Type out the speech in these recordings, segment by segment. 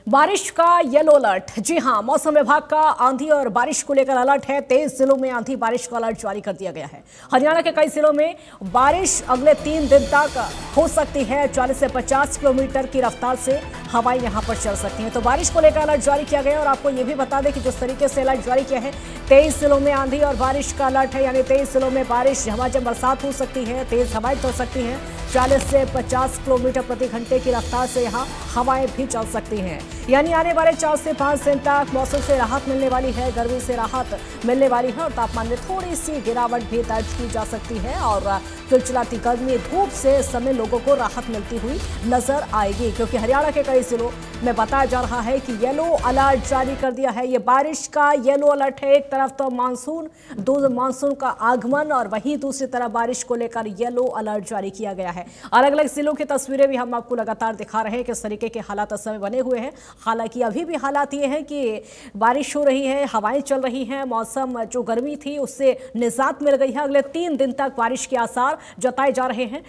बारिश का yellow alert. जी हां, मौसम विभाग का आंधी और बारिश को लेकर अलर्ट है। 23 जिलों में आंधी बारिश का अलर्ट जारी कर दिया गया है। हरियाणा के कई जिलों में बारिश अगले 3 दिन तक हो सकती है। 40 से 50 किलोमीटर की रफ्तार से हवाएं यहां पर चल सकती हैं। तो बारिश को लेकर अलर्ट जारी किया गया। और आपको यह भी बता दें कि जिस तरीके से अलर्ट जारी किया है, 23 जिलों में आंधी और बारिश का अलर्ट है। यानी 23 जिलों में बारिश, झमाझम बरसात हो सकती है, तेज हवाएं चल सकती हैं। 40 से 50 किलोमीटर प्रति घंटे की रफ्तार से यहां हवाएं भी चल सकती हैं। यानी आने वाले 4 से 5 दिन तक मौसम से राहत मिलने वाली है, गर्मी से राहत मिलने वाली है और तापमान में थोड़ी सी गिरावट भी दर्ज की जा सकती है। और चिलचिलाती गर्मी, धूप से इस समय लोगों को राहत मिलती हुई नजर आएगी, क्योंकि हरियाणा के कई जिलों में बताया जा रहा है कि येलो अलर्ट जारी कर दिया है। ये बारिश का येलो अलर्ट है। एक तरफ तो मानसून का आगमन और वहीं दूसरी तरफ बारिश को लेकर येलो अलर्ट जारी किया गया है। अलग अलग जिलों की तस्वीरें भी हम आपको लगातार दिखा रहे हैं, किस तरीके के हालात इस समय बने हुए हैं। हालांकि अभी भी हालात ये हैं कि बारिश हो रही है, हवाएं चल रही हैं, मौसम जो गर्मी थी उससे निजात मिल गई है। अगले 3 दिन तक बारिश के आसार जताए जा रहे हैं।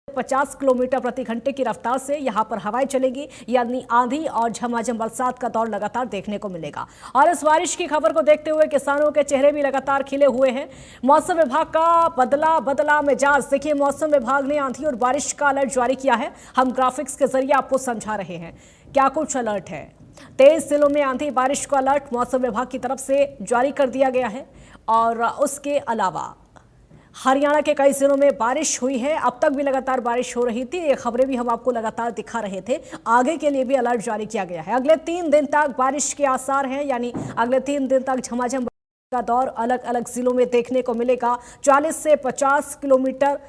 50 किलोमीटर प्रति घंटे की रफ्तार से यहां पर हवाएं चलेंगी, यानी आंधी और झमाझम बरसात का दौर लगातार देखने को मिलेगा। और इस बारिश की खबर को देखते हुए किसानों के चेहरे भी लगातार खिले हुए हैं। मौसम विभाग का बदला मिजाज। देखिए, मौसम विभाग ने आंधी और बारिश का अलर्ट जारी किया है। हम ग्राफिक्स के जरिए आपको समझा रहे हैं क्या कुछ अलर्ट है। 23 जिलों में आंधी बारिश का अलर्ट मौसम विभाग की तरफ से जारी कर दिया गया है। और उसके अलावा हरियाणा के कई जिलों में बारिश हुई है। अब तक भी लगातार बारिश हो रही थी। ये खबरें भी हम आपको लगातार दिखा रहे थे। आगे के लिए भी अलर्ट जारी किया गया है। अगले 3 दिन तक बारिश के आसार हैं, यानी अगले 3 दिन तक झमाझम का दौर अलग अलग जिलों में देखने को मिलेगा। 40 से 50 किलोमीटर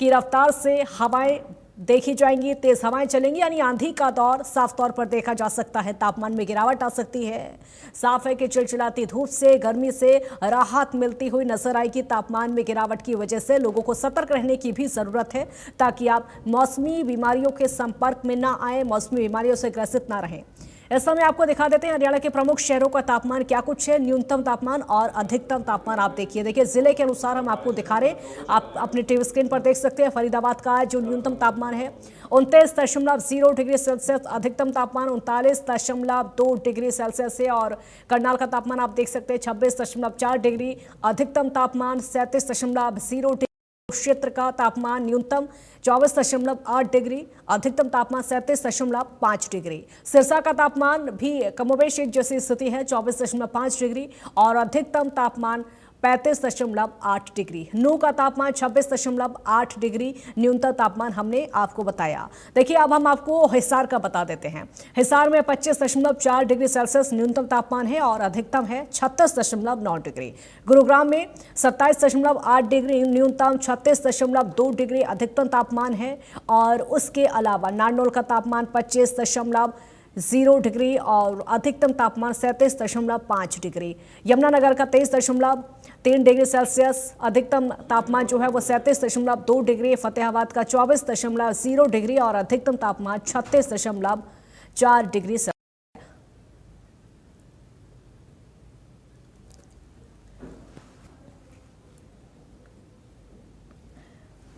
की रफ्तार से हवाएं देखी जाएंगी, तेज हवाएं चलेंगी, यानी आंधी का दौर साफ तौर पर देखा जा सकता है। तापमान में गिरावट आ सकती है। साफ है कि चिलचिलाती धूप से, गर्मी से राहत मिलती हुई नजर आएगी। तापमान में गिरावट की वजह से लोगों को सतर्क रहने की भी जरूरत है, ताकि आप मौसमी बीमारियों के संपर्क में ना आए, मौसमी बीमारियों से ग्रसित ना रहें। इस समय आपको दिखा देते हैं हरियाणा के प्रमुख शहरों का तापमान क्या कुछ है। न्यूनतम तापमान और अधिकतम तापमान आप देखिए जिले के अनुसार हम आपको दिखा रहे हैं। आप अपने टीवी स्क्रीन पर देख सकते हैं। फरीदाबाद का जो न्यूनतम तापमान है 29.0 डिग्री सेल्सियस, अधिकतम तापमान 39.2 डिग्री सेल्सियस है। और करनाल का तापमान आप देख सकते हैं 26.4 डिग्री, अधिकतम तापमान 37.0 डिग्री। क्षेत्र का तापमान न्यूनतम 24.8 डिग्री, अधिकतम तापमान 37.5 डिग्री। सिरसा का तापमान भी कमोबेश एक जैसी स्थिति है, 24.5 डिग्री और अधिकतम तापमान 35.8 डिग्री। नूह का तापमान 26.8 डिग्री, न्यूनतम तापमान हमने आपको बताया। देखिए, अब हम आपको हिसार का बता देते हैं। हिसार में 25.4 डिग्री सेल्सियस न्यूनतम तापमान है और अधिकतम है 36.9 डिग्री। गुरुग्राम में 27.8 डिग्री न्यूनतम, 36.2 डिग्री अधिकतम तापमान है। और उसके अलावा नारनौल का तापमान 25.0 डिग्री और अधिकतम तापमान 37.5 डिग्री। यमुनानगर का 23.3 डिग्री सेल्सियस, अधिकतम तापमान जो है वो 37.2 डिग्री। फतेहाबाद का 24.0 डिग्री और अधिकतम तापमान 36.4 डिग्री सेल्सियस।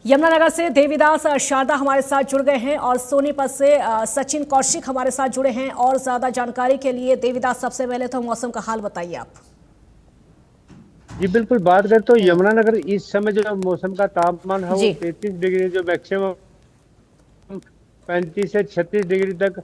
यमुनानगर से देवीदास शारदा हमारे साथ जुड़ गए हैं और सोनीपत से सचिन कौशिक हमारे साथ जुड़े हैं। और ज्यादा जानकारी के लिए देवीदास, सबसे पहले तो मौसम का हाल बताइए आप। जी बिल्कुल, बात करें तो यमुनानगर इस समय जो मौसम का तापमान है वो 33 डिग्री, जो मैक्सिमम 35 से 36 डिग्री तक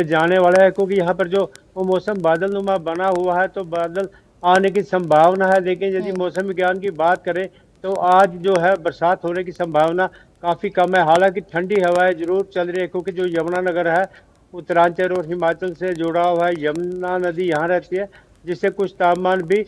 जाने वाला है। क्योंकि यहाँ पर जो वो मौसम बादल नुमा बना हुआ है, तो बादल आने की संभावना है। लेकिन यदि मौसम विज्ञान की बात करें तो आज जो है बरसात होने की संभावना काफी कम है। हालांकि ठंडी हवाएं जरूर चल रही है, क्योंकि जो यमुनानगर है उत्तरांचल और हिमाचल से जुड़ा हुआ है। यमुना नदी यहाँ रहती है, जिससे कुछ तापमान भी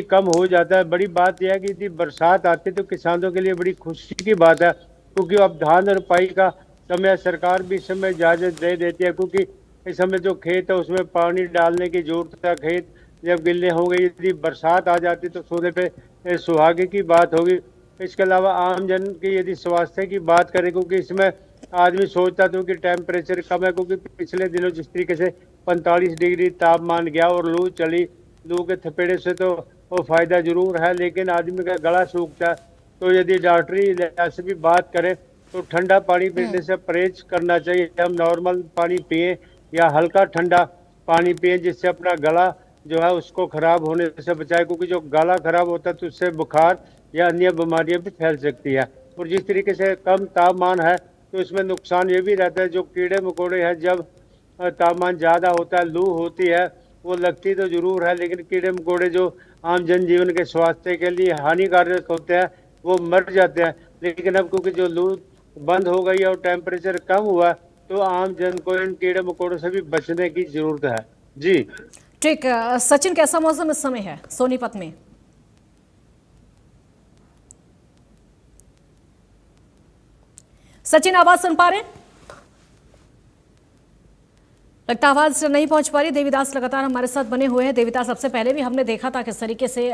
कम हो जाता है। बड़ी बात यह है कि यदि बरसात आती है तो किसानों के लिए बड़ी खुशी की बात है, क्योंकि अब धान रोपाई का समय सरकार भी इस समय इजाजत दे देती है। क्योंकि इस समय जो खेत है उसमें पानी डालने की जरूरत है। खेत जब गिलने होंगे, यदि बरसात आ जाती तो सोने पे सुहागे की बात होगी। इसके अलावा आम जन की यदि स्वास्थ्य की बात करें, क्योंकि इसमें आदमी सोचता था कि टेम्परेचर कम है, क्योंकि पिछले दिनों जिस तरीके से 45 डिग्री तापमान गया और लू चली, लू के थपेड़े से तो वो फायदा जरूर है, लेकिन आदमी का गला सूखता है। तो यदि डॉक्टरी लिहाज से भी बात करें तो ठंडा पानी पीने से परहेज करना चाहिए। हम नॉर्मल पानी पिए या हल्का ठंडा पानी पिए, जिससे अपना गला जो है उसको खराब होने से बचाए, क्योंकि जो गला खराब होता है तो उससे बुखार या अन्य बीमारियां भी फैल सकती है। और जिस तरीके से कम तापमान है तो इसमें नुकसान ये भी रहता है, जो कीड़े मकोड़े हैं, जब तापमान ज़्यादा होता है, लू होती है, वो लगती तो जरूर है, लेकिन कीड़े मकोड़े जो आम जनजीवन के स्वास्थ्य के लिए हानिकारक होते हैं वो मर जाते हैं। लेकिन अब क्योंकि जो लू बंद हो गई है और टेम्परेचर कम हुआ, तो आम जन को इन कीड़े मकोड़ों से भी बचने की जरूरत है। जी ठीक। सचिन, कैसा मौसम इस समय है सोनीपत में? सचिन, आवाज सुन पा रहे हैं? लगता आवाज नहीं पहुंच पा रही। देवीदास लगातार हमारे साथ बने हुए हैं। देवीदास, सबसे पहले भी हमने देखा था किस तरीके से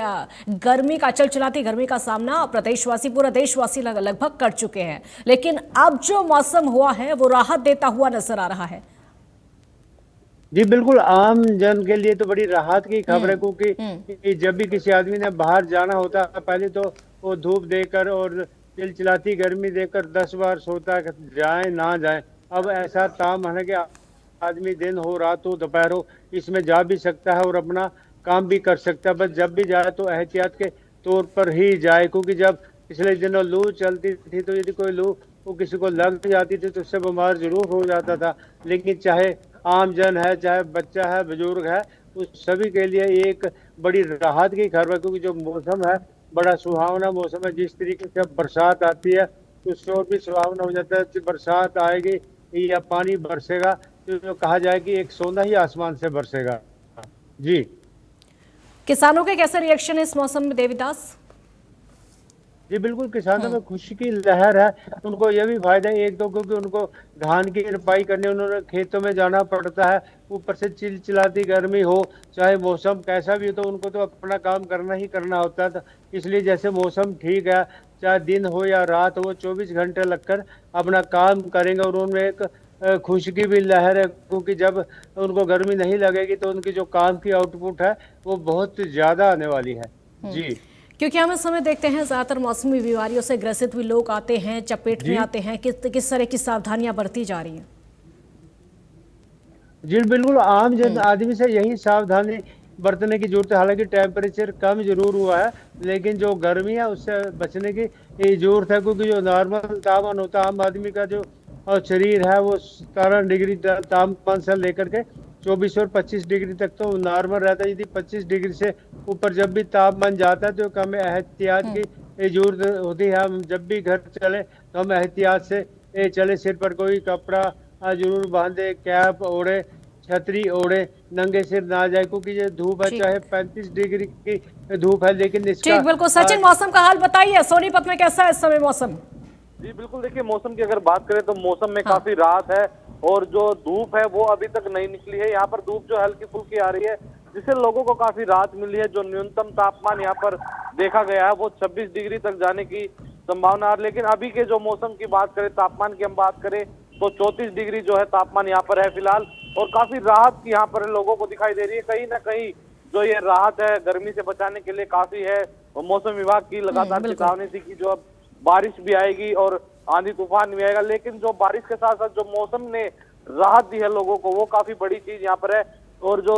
गर्मी का चलचलाती गर्मी का सामना प्रदेशवासी, पूरा देशवासी लगभग कर चुके हैं, लेकिन अब जो मौसम हुआ है वो राहत देता हुआ नजर आ रहा है। जी बिल्कुल, आम जन के लिए तो बड़ी राहत की खबर है, क्योंकि जब भी किसी आदमी ने बाहर जाना होता है, पहले तो वो धूप देकर और चिलचिलाती गर्मी देकर 10 बार सोता है जाए ना जाए। अब ऐसा तापमान है कि आदमी दिन हो रात हो दोपहर हो इसमें जा भी सकता है और अपना काम भी कर सकता है। बस जब भी जाए तो एहतियात के तौर पर ही जाए, क्योंकि जब पिछले दिनों लू चलती थी तो यदि कोई लू वो किसी को लग जाती थी तो उससे बीमार जरूर हो जाता था। लेकिन चाहे आम जन है, चाहे बच्चा है, बुजुर्ग है, उस सभी के लिए एक बड़ी राहत की खबर है, क्योंकि जो मौसम है बड़ा सुहावना मौसम है। जिस तरीके से बरसात आती है तो उससे और भी सुहावना हो जाता है। बरसात आएगी या पानी बरसेगा तो जो कहा जाए कि एक सोना ही आसमान से बरसेगा। जी, किसानों के कैसे रिएक्शन है इस मौसम में, देवीदास? जी बिल्कुल, किसानों में खुशी की लहर है। उनको यह भी फायदा है, एक तो क्योंकि उनको धान की रोपाई करने उन्होंने खेतों में जाना पड़ता है, ऊपर से चिलचिलाती गर्मी हो, चाहे मौसम कैसा भी हो, तो उनको तो अपना काम करना ही करना होता है। इसलिए जैसे मौसम ठीक है, चाहे दिन हो या रात हो, 24 घंटे लगकर अपना काम करेंगे। और उनमें एक खुशी की भी लहर है, क्योंकि जब उनको गर्मी नहीं लगेगी तो उनकी जो काम की आउटपुट है वो बहुत ज्यादा आने वाली है। जी, क्योंकि हम इस समय देखते हैं ज्यादातर मौसमी बीमारियों से ग्रसित भी लोग आते हैं, चपेट में आते हैं। किस तरह की सावधानियां बरती जा रही हैं? जी बिल्कुल, आम जन आदमी से यही सावधानी बरतने की जरूरत है। हालांकि टेम्परेचर कम जरूर हुआ है, लेकिन जो गर्मी है उससे बचने की जरूरत है, क्योंकि जो नॉर्मल तापमान होता है आम आदमी का जो शरीर है वो 17 डिग्री तापमान से लेकर के 24 और 25 डिग्री तक तो नॉर्मल रहता है। यदि 25 डिग्री से ऊपर जब भी तापमान जाता है तो कम एहतियात की जरूरत होती है। हम जब भी घर चले तो हम एहतियात से चले, सिर पर कोई कपड़ा जरूर बांधे, कैप ओढ़े, छतरी ओढ़े, नंगे सिर ना जाए, क्योंकि ये धूप है, चाहे 35 डिग्री की धूप है, लेकिन इसका ठीक, बिल्कुल। सचिन, मौसम का हाल बताइए, सोनीपत में कैसा है इस समय मौसम? जी बिल्कुल, देखिए मौसम की अगर बात करें तो मौसम में काफी राहत है, और जो धूप है वो अभी तक नहीं निकली है। यहाँ पर धूप जो हल्की फुल्की आ रही है, जिससे लोगों को काफी राहत मिली है। जो न्यूनतम तापमान यहाँ पर देखा गया है वो 26 डिग्री तक जाने की संभावना है। लेकिन अभी के जो मौसम की बात करें, तापमान की हम बात करें तो 34 डिग्री जो है तापमान यहाँ पर है फिलहाल, और काफी राहत यहाँ पर लोगों को दिखाई दे रही है। कहीं ना कहीं जो ये राहत है गर्मी से बचाने के लिए काफी है। और मौसम विभाग की लगातार चेतावनी थी कि जो अब बारिश भी आएगी और आंधी तूफान भी आएगा, लेकिन जो बारिश के साथ साथ जो मौसम ने राहत दी है लोगों को, वो काफी बड़ी चीज यहाँ पर है। और जो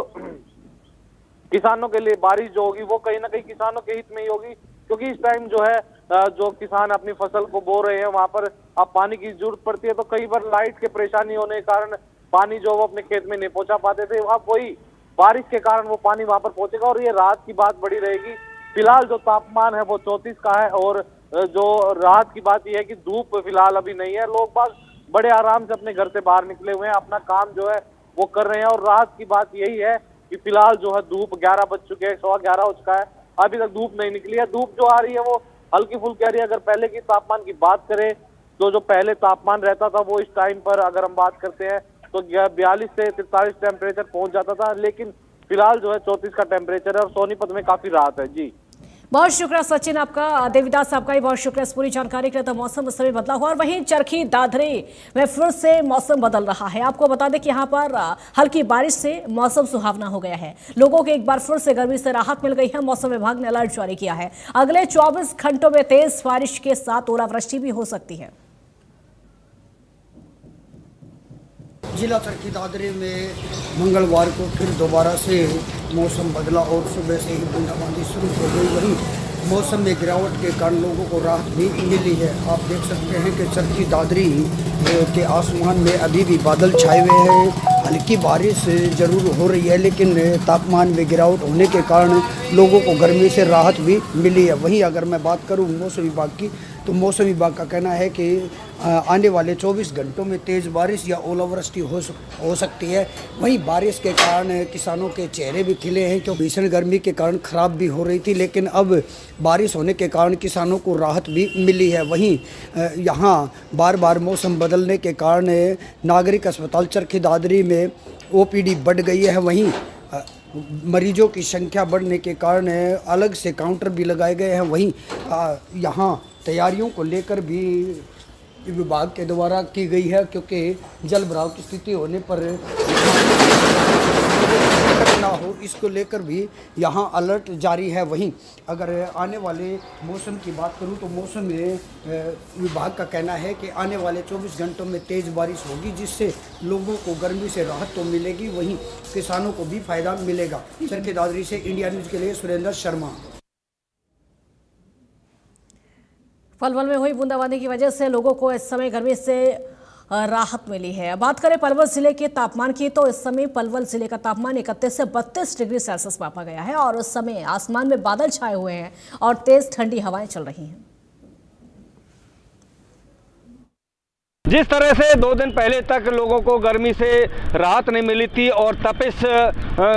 किसानों के लिए बारिश जो होगी वो कहीं ना कहीं किसानों के हित में ही होगी, क्योंकि इस टाइम जो है जो किसान अपनी फसल को बो रहे हैं वहां पर अब पानी की जरूरत पड़ती है। तो कई बार लाइट के परेशानी होने के कारण पानी जो वो अपने खेत में नहीं पहुंचा पाते थे, अब वही बारिश के कारण वो पानी वहां पर पहुंचेगा और ये राहत की बात बड़ी रहेगी। फिलहाल जो तापमान है वो 34 का है, और जो राहत की बात यह है कि धूप फिलहाल अभी नहीं है। लोग बाग बड़े आराम से अपने घर से बाहर निकले हुए हैं, अपना काम जो है वो कर रहे हैं। और राहत की बात यही है कि फिलहाल जो है धूप 11 बज चुके हैं, 11:15 हो चुका है, अभी तक धूप नहीं निकली है। धूप जो आ रही है वो हल्की फुल्की आ रही है। अगर पहले की तापमान की बात करें तो जो पहले तापमान रहता था वो इस टाइम पर अगर हम बात करते हैं तो 42 से 43 टेम्परेचर पहुंच जाता था, लेकिन फिलहाल जो है 34 का टेम्परेचर है और सोनीपत में काफी राहत है। जी, बहुत शुक्रिया सचिन आपका, देवीदास आपका ही बहुत शुक्रिया इस पूरी जानकारी के लिए। तो मौसम उस समय बदला हुआ, और वहीं चरखी दादरी में फिर से मौसम बदल रहा है। आपको बता दें कि यहाँ पर हल्की बारिश से मौसम सुहावना हो गया है। लोगों को एक बार फिर से गर्मी से राहत मिल गई है। मौसम विभाग ने अलर्ट जारी किया है, अगले 24 घंटों में तेज बारिश के साथ ओलावृष्टि भी हो सकती है। जिला चरखी दादरी में मंगलवार को फिर दोबारा से मौसम बदला और सुबह से ही बूंदाबांदी शुरू हो गई। वहीं मौसम में गिरावट के कारण लोगों को राहत भी मिली है। आप देख सकते हैं कि चरखी दादरी के आसमान में अभी भी बादल छाए हुए हैं। हल्की बारिश ज़रूर हो रही है, लेकिन तापमान में गिरावट होने के कारण लोगों को गर्मी से राहत भी मिली है। वहीं अगर मैं बात करूं मौसम विभाग की, तो मौसम विभाग का कहना है कि आने वाले 24 घंटों में तेज़ बारिश या ओलावृष्टि हो सकती है। वहीं बारिश के कारण किसानों के चेहरे भी खिले हैं, क्योंकि भीषण गर्मी के कारण ख़राब भी हो रही थी, लेकिन अब बारिश होने के कारण किसानों को राहत भी मिली है। वहीं यहाँ बार बार मौसम बदलने के कारण नागरिक अस्पताल चरखी दादरी में OPD बढ़ गई है। वहीं मरीजों की संख्या बढ़ने के कारण अलग से काउंटर भी लगाए गए हैं। वहीं यहाँ तैयारियों को लेकर भी विभाग के द्वारा की गई है, क्योंकि जल भराव की स्थिति होने पर दिक्कत ना हो, इसको लेकर भी यहाँ अलर्ट जारी है। वहीं अगर आने वाले मौसम की बात करूँ तो मौसम में विभाग का कहना है कि आने वाले 24 घंटों में तेज़ बारिश होगी, जिससे लोगों को गर्मी से राहत तो मिलेगी, वहीं किसानों को भी फायदा मिलेगा। चरखी दादरी से इंडिया न्यूज़ के लिए सुरेंद्र शर्मा। पलवल में हुई बूंदाबांदी की वजह से लोगों को इस समय गर्मी से राहत मिली है। बात करें पलवल जिले के तापमान की, तो इस समय पलवल जिले का तापमान 31 से 32 डिग्री सेल्सियस मापा गया है और उस समय आसमान में बादल छाए हुए हैं और तेज ठंडी हवाएं चल रही हैं। जिस तरह से 2 दिन पहले तक लोगों को गर्मी से राहत नहीं मिली थी और तपिश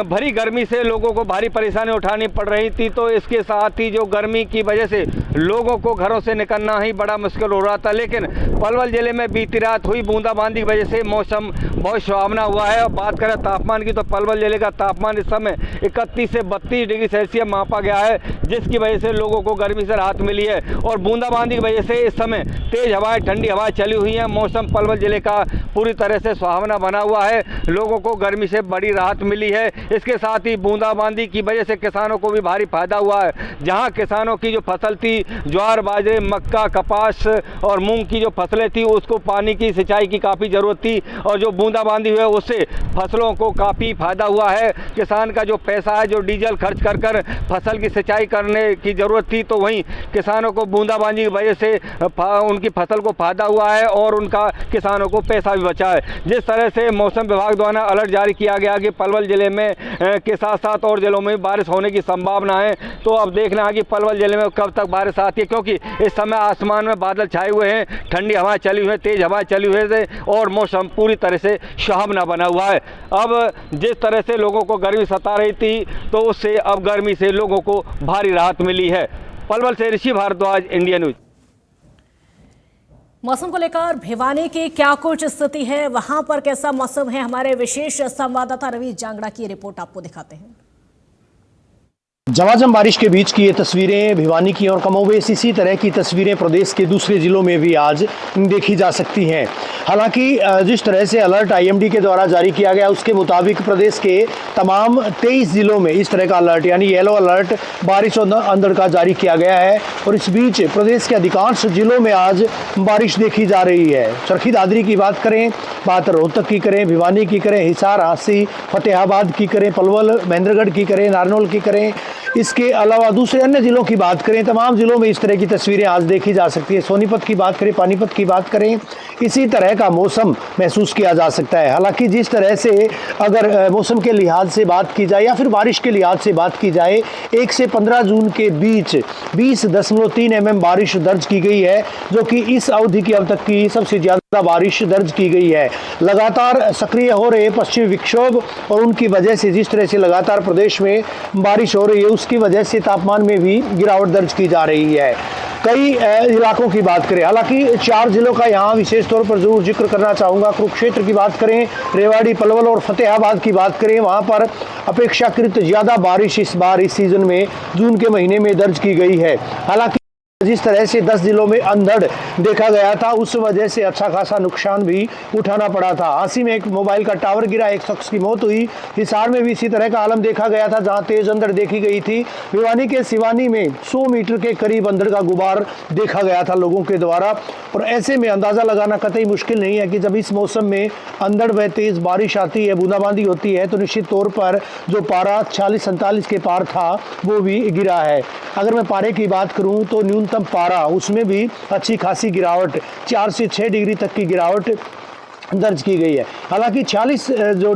भरी गर्मी से लोगों को भारी परेशानी उठानी पड़ रही थी, तो इसके साथ ही जो गर्मी की वजह से लोगों को घरों से निकलना ही बड़ा मुश्किल हो रहा था। लेकिन पलवल जिले में बीती रात हुई बूंदाबांदी की वजह से मौसम बहुत सुहावना हुआ है। और बात करें तापमान की, तो पलवल जिले का तापमान इस समय 31 से 32 डिग्री सेल्सियस मापा गया है, जिसकी वजह से लोगों को गर्मी से राहत मिली है। और बूंदाबांदी की वजह से इस समय तेज हवाएं, ठंडी हवाएं चली हुई हैं। मौसम पलवल जिले का पूरी तरह से सुहावना बना हुआ है, लोगों को गर्मी से बड़ी राहत मिली है। इसके साथ ही बूंदाबांदी की वजह से किसानों को भी भारी फायदा हुआ है। जहां किसानों की जो फसल थी, ज्वार, बाजरे, मक्का, कपास और मूंग की जो फसलें थी, उसको पानी की सिंचाई की काफ़ी ज़रूरत थी और जो बूंदाबांदी हुई है उससे फसलों को काफ़ी फायदा हुआ है। किसान का जो पैसा है, जो डीजल खर्च कर कर फसल की सिंचाई करने की ज़रूरत थी, तो वहीं किसानों को बूंदाबांदी की वजह से उनकी फसल को फायदा हुआ है और उनका किसानों को पैसा भी बचा है। जिस तरह से मौसम विभाग द्वारा अलर्ट जारी किया गया कि पलवल जिले में के साथ साथ और जिलों में बारिश होने की संभावना है, तो अब देखना है कि पलवल जिले में कब तक बारिश आती है, क्योंकि इस समय आसमान में बादल छाए हुए हैं, ठंडी हवाएं चली हुई हैं, तेज हवाएं चली हुई है और मौसम पूरी तरह से सुहावना बना हुआ है। अब जिस तरह से लोगों को गर्मी सता रही थी, तो उससे अब गर्मी से लोगों को भारी राहत मिली है। पलवल से ऋषि भारद्वाज, इंडिया न्यूज। मौसम को लेकर भिवानी की क्या कुछ स्थिति है, वहां पर कैसा मौसम है, हमारे विशेष संवाददाता रवि जांगड़ा की रिपोर्ट आपको दिखाते हैं। झमाझम बारिश के बीच की ये तस्वीरें भिवानी की और कमोबेश इसी तरह की तस्वीरें प्रदेश के दूसरे जिलों में भी आज देखी जा सकती हैं। हालांकि जिस तरह से अलर्ट IMD के द्वारा जारी किया गया, उसके मुताबिक प्रदेश के तमाम 23 जिलों में इस तरह का अलर्ट यानी येलो अलर्ट बारिश और अंधड़ का जारी किया गया है। और इस बीच प्रदेश के अधिकांश जिलों में आज बारिश देखी जा रही है। चरखी दादरी की बात करें, बात रोहतक की करें, भिवानी की करें, हिसार, हांसी, फतेहाबाद की करें, पलवल, महेंद्रगढ़ की करें, नारनौल की करें, इसके अलावा दूसरे अन्य जिलों की बात करें, तमाम जिलों में इस तरह की तस्वीरें आज देखी जा सकती है। सोनीपत की बात करें, पानीपत की बात करें, इसी तरह का मौसम महसूस किया जा सकता है। हालांकि जिस तरह से अगर मौसम के लिहाज से बात की जाए या फिर बारिश के लिहाज से बात की जाए, 1 से 15 जून के बीच 20.3 mm बारिश दर्ज की गई है, जो कि इस अवधि की अब तक की सबसे ज़्यादा बारिश दर्ज की गई है। लगातार सक्रिय हो रहे पश्चिमी विक्षोभ और उनकी वजह से जिस तरह से लगातार प्रदेश में बारिश हो रही है, उसकी वजह से तापमान में भी गिरावट दर्ज की जा रही है। कई इलाकों की बात करें, हालांकि 4 जिलों का यहाँ विशेष तौर पर जरूर जिक्र करना चाहूँगा। कुरुक्षेत्र की बात करें, रेवाड़ी, पलवल और फतेहाबाद की बात करें, वहाँ पर अपेक्षाकृत ज़्यादा बारिश इस बार इस सीज़न में जून के महीने में दर्ज की गई है। हालांकि जिस तरह से 10 जिलों में अंधड़ देखा गया था, उस वजह से अच्छा खासा नुकसान भी उठाना पड़ा था। आसी में एक मोबाइल का टावर गिरा, एक शख्स की मौत हुई। हिसार में भी इसी तरह का आलम देखा गया था, जहां तेज अंधड़ देखी गई थी। भिवानी के सिवानी में 100 मीटर के करीब अंधड़ का गुबार देखा गया था लोगों के द्वारा। और ऐसे में अंदाजा लगाना कतई मुश्किल नहीं है कि जब इस मौसम में अंधड़ व तेज बारिश आती है, बूंदाबांदी होती है, तो निश्चित तौर पर जो पारा 46-47 के पार था वो भी गिरा है। अगर मैं पारे की बात करूं तो न्यूनतम पारा उसमें भी अच्छी खासी गिरावट, 4 से 6 डिग्री तक की गिरावट दर्ज की गई है। हालांकि 46 जो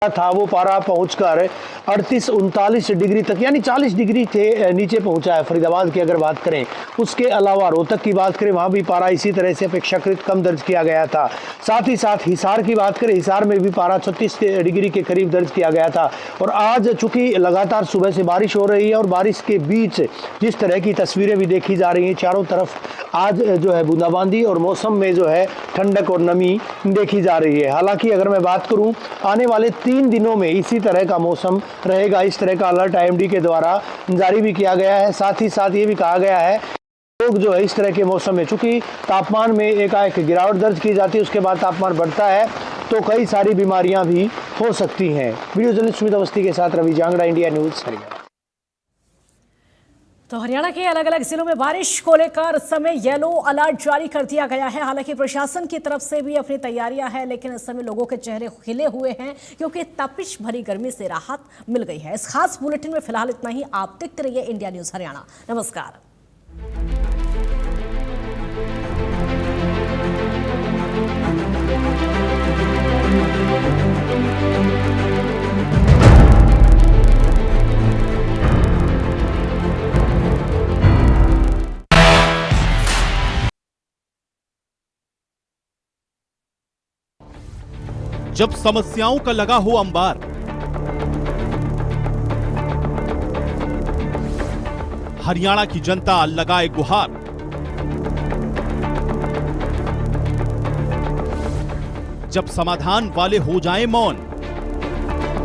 था वो पारा पहुंचकर 38-39 डिग्री तक, यानी 40 डिग्री से नीचे पहुंचा है। फरीदाबाद की अगर बात करें, उसके अलावा रोहतक की बात करें, वहां भी पारा इसी तरह से अपेक्षाकृत कम दर्ज किया गया था। साथ ही साथ हिसार की बात करें, हिसार में भी पारा 36 डिग्री के करीब दर्ज किया गया था। और आज चूंकि लगातार सुबह से बारिश हो रही है और बारिश के बीच जिस तरह की तस्वीरें भी देखी जा रही हैं, चारों तरफ आज जो है बूंदाबांदी और मौसम में जो है ठंडक और नमी देखी जा रही है। हालांकि अगर मैं बात करूं, आने वाले 3 दिनों में इसी तरह का मौसम रहेगा। इस तरह का अलर्ट आईएमडी के द्वारा जारी भी किया गया है। साथ ही साथ ये भी कहा गया है लोग जो है इस तरह के मौसम में, चूंकि तापमान में एकाएक गिरावट दर्ज की जाती है, उसके बाद तापमान बढ़ता है, तो कई सारी बीमारियां भी हो सकती हैं। वीडियो जर्नलिस्ट सुमित अवस्थी के साथ रवि जांगड़ा, इंडिया न्यूज, हरियाणा। तो हरियाणा के अलग अलग जिलों में बारिश को लेकर इस समय येलो अलर्ट जारी कर दिया गया है। हालांकि प्रशासन की तरफ से भी अपनी तैयारियां हैं, लेकिन इस समय लोगों के चेहरे खिले हुए हैं क्योंकि तपिश भरी गर्मी से राहत मिल गई है। इस खास बुलेटिन में फिलहाल इतना ही। आप देखते रहिए इंडिया न्यूज हरियाणा। नमस्कार। जब समस्याओं का लगा हो अंबार, हरियाणा की जनता लगाए गुहार। जब समाधान वाले हो जाएं मौन,